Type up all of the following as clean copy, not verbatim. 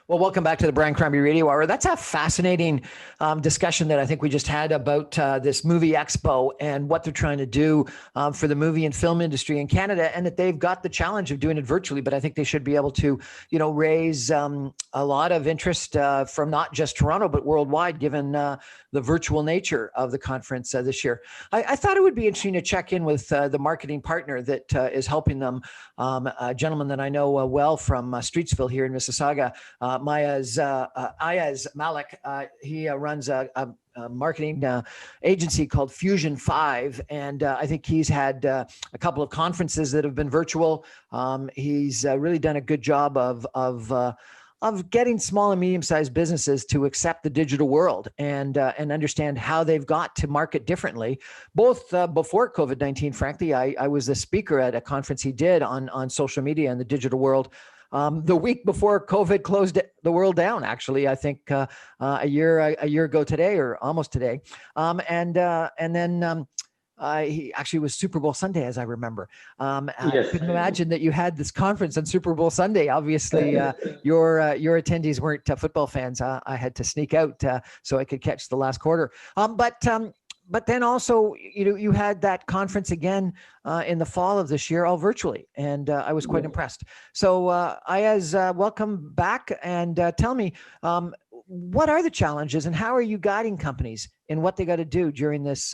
Well, welcome back to the Brian Crombie Radio Hour. That's a fascinating discussion that I think we just had about this movie expo and what they're trying to do for the movie and film industry in Canada, and that they've got the challenge of doing it virtually. But I think they should be able to, raise a lot of interest from not just Toronto, but worldwide, given the virtual nature of the conference this year. I thought it would be interesting to check in with the marketing partner that is helping them, a gentleman that I know well from Streetsville here in Mississauga. Ayaz Mallick. He runs a marketing agency called Fusion 5. And I think he's had a couple of conferences that have been virtual. He's really done a good job of getting small and medium-sized businesses to accept the digital world and understand how they've got to market differently. Both before COVID-19, frankly, I was the speaker at a conference he did on social media and the digital world. The week before COVID closed the world down, actually, I think a year ago today, or almost today, and then he actually was Super Bowl Sunday, as I remember. Yes. I couldn't imagine that you had this conference on Super Bowl Sunday. Obviously, your attendees weren't football fans. I had to sneak out so I could catch the last quarter. But then also, you had that conference again in the fall of this year, all virtually, and I was quite impressed. So, Ayaz, welcome back, and tell me, what are the challenges, and how are you guiding companies in what they got to do during this,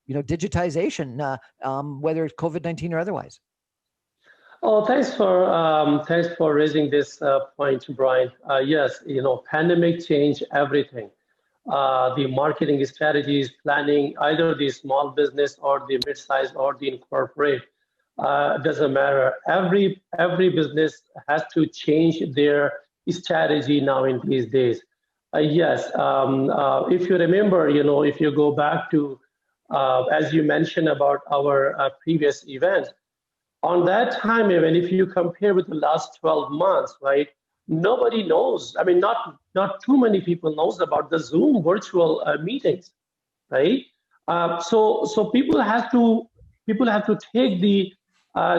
digitization, whether it's COVID-19 or otherwise? Oh, thanks for raising this point, Brian. Yes, pandemic changed everything. The marketing strategies, planning, either the small business or the mid-size or the corporate, doesn't matter. Every business has to change their strategy now in these days. Yes, if you remember, if you go back to, as you mentioned about our previous event, on that time, even if you compare with the last 12 months, right? Nobody knows. I mean, not too many people knows about the Zoom virtual meetings, right? So people have to take the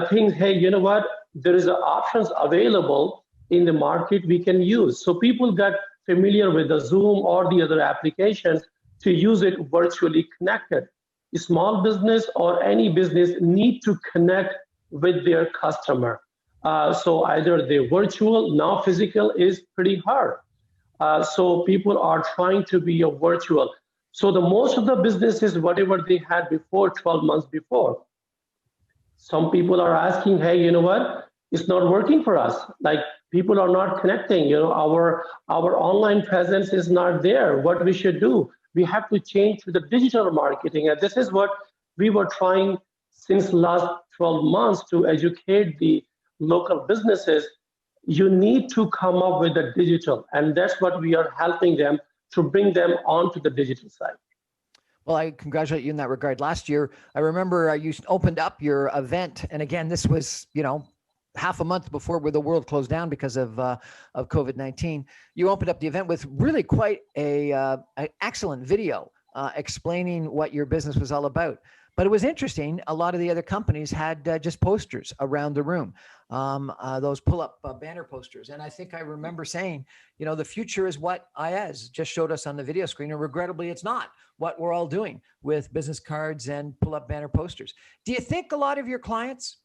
things. Hey, you know what? There is options available in the market we can use. So people got familiar with the Zoom or the other applications to use it virtually connected. A small business or any business need to connect with their customer. So either the virtual, now physical is pretty hard. So people are trying to be a virtual. So the most of the businesses, whatever they had before, 12 months before, some people are asking, hey, you know what? It's not working for us. Like people are not connecting. Our online presence is not there. What we should do? We have to change to the digital marketing. And this is what we were trying since last 12 months to educate the local businesses. You need to come up with the digital, and that's what we are helping them to bring them onto the digital side. Well, I congratulate you in that regard. Last year, I remember you opened up your event, and again, this was half a month before where the world closed down because of COVID-19. You opened up the event with really quite an excellent video explaining what your business was all about. But it was interesting. A lot of the other companies had just posters around the room, those pull-up banner posters. And I think I remember saying, the future is what Ayaz just showed us on the video screen. And regrettably, it's not what we're all doing with business cards and pull-up banner posters. Do you think a lot of your clients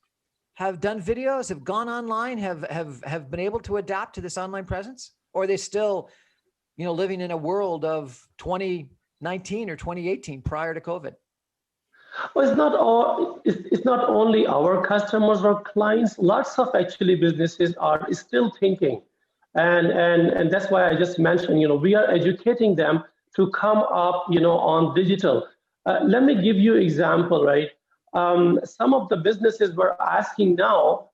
have done videos, have gone online, have been able to adapt to this online presence? Or are they still, living in a world of 2019 or 2018 prior to COVID? Well, it's not only our customers or clients. Lots of actually businesses are still thinking, and that's why I just mentioned. We are educating them to come up, on digital. Let me give you an example, right? Some of the businesses were asking now.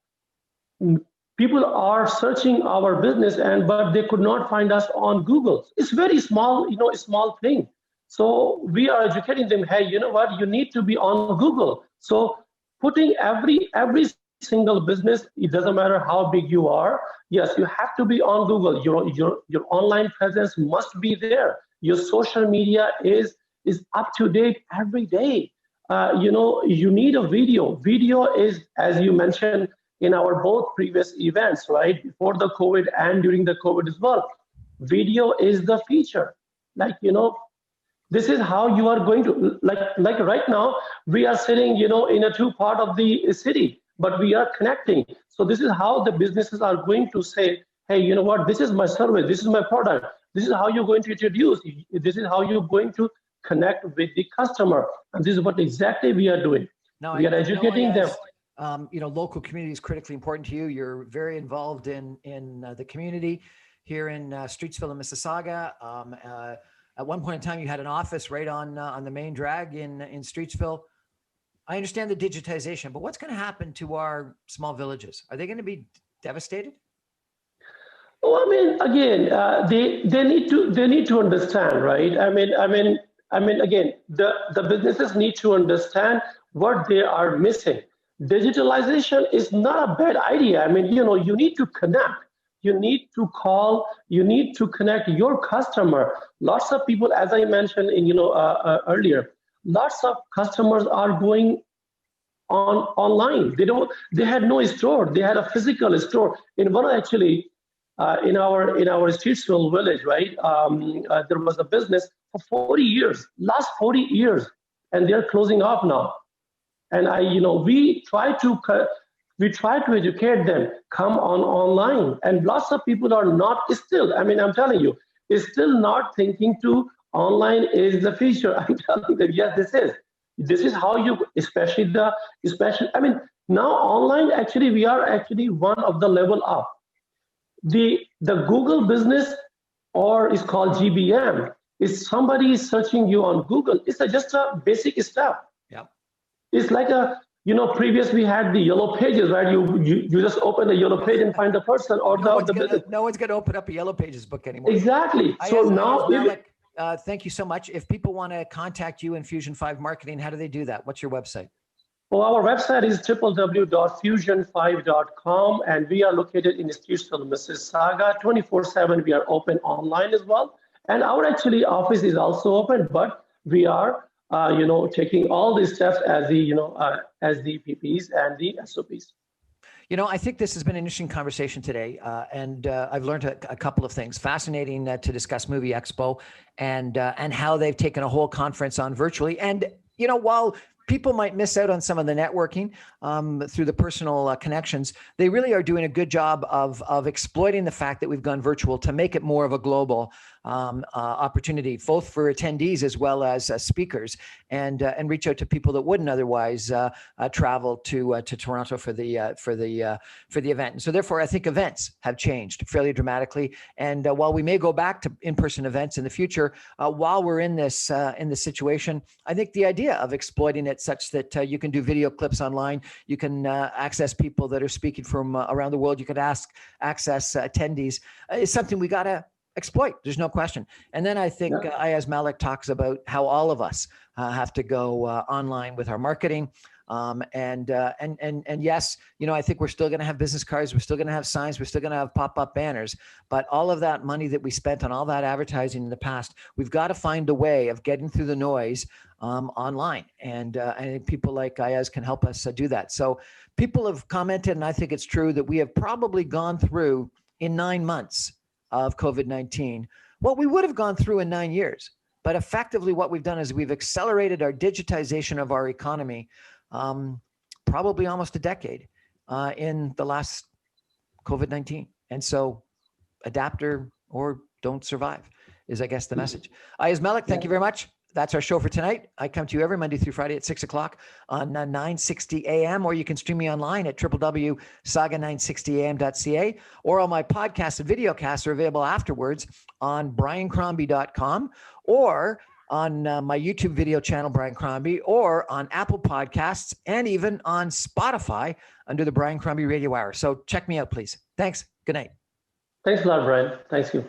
People are searching our business, but they could not find us on Google. It's very small, a small thing. So we are educating them, hey, you know what? You need to be on Google. So putting every single business, it doesn't matter how big you are. Yes, you have to be on Google. Your online presence must be there. Your social media is up to date every day. You need a video. Video is, as you mentioned in our both previous events, right? Before the COVID and during the COVID as well. video is the future. Like, this is how you are going to, like right now, we are sitting, in a two part of the city, but we are connecting. So this is how the businesses are going to say, hey, you know what, this is my service, this is my product, this is how you're going to introduce, this is how you're going to connect with the customer. And this is what exactly we are doing. Now, We are educating them. Local community is critically important to you. You're very involved in the community here in Streetsville and Mississauga. At one point in time, you had an office right on the main drag in Streetsville. I understand the digitization, but what's going to happen to our small villages? Are they going to be devastated? Well, I mean, again, they need to understand, right? I mean, again, the businesses need to understand what they are missing. Digitalization is not a bad idea. I mean, you need to connect. You need to call. You need to connect your customer. Lots of people, as I mentioned earlier, lots of customers are going online. They had no store. They had a physical store. In one actually, in our Streetsville village, right? There was a business for 40 years, last 40 years, and they're closing off now. And we try to educate them, come online, and lots of people are not still. I mean, I'm telling you, is still not thinking to online is the future. I'm telling them, yes, this is. This is how you, especially. I mean, now online actually we are actually one of the level up. The Google business, or is called GBM, is somebody is searching you on Google. It's just a basic step. Yeah. It's like previous we had the yellow pages, right? You just open the yellow page and find the person or no one's going to open up a yellow pages book anymore. Exactly. So now, thank you so much. If people want to contact you in Fusion 5 Marketing, how do they do that? What's your website? Well, our website is www.fusion5.com, and we are located in Streetsville, Mississauga. 24/7, we are open online as well. And our actually office is also open, but we are, taking all these steps as the PPs and the SOPs. I think this has been an interesting conversation today, and I've learned a couple of things. Fascinating to discuss Movie Expo and how they've taken a whole conference on virtually. And while people might miss out on some of the networking through the personal connections, they really are doing a good job of exploiting the fact that we've gone virtual to make it more of a global opportunity, both for attendees as well as speakers, and reach out to people that wouldn't otherwise travel to Toronto for the event. And so therefore, I think events have changed fairly dramatically. And while we may go back to in-person events in the future, while we're in this situation, I think the idea of exploiting it such that you can do video clips online, you can access people that are speaking from around the world, you could access attendees, is something we got to exploit. There's no question. And then I think Ayaz Mallick talks about how all of us have to go online with our marketing. And yes, I think we're still going to have business cards. We're still going to have signs. We're still going to have pop-up banners. But all of that money that we spent on all that advertising in the past, we've got to find a way of getting through the noise online. And I think people like Ayaz can help us do that. So people have commented, and I think it's true, that we have probably gone through in 9 months of COVID-19 what we would have gone through in 9 years. But effectively what we've done is we've accelerated our digitization of our economy probably almost a decade in the last COVID-19. And so adapt or don't survive is, I guess, the message. Ayaz Mallick, thank you very much. That's our show for tonight. I come to you every Monday through Friday at 6 o'clock on 960 AM, or you can stream me online at www.saga960am.ca, or all my podcasts and videocasts are available afterwards on briancrombie.com, or on my YouTube video channel, Brian Crombie, or on Apple Podcasts, and even on Spotify under the Brian Crombie Radio Hour. So check me out, please. Thanks. Good night. Thanks a lot, Brian. Thanks you.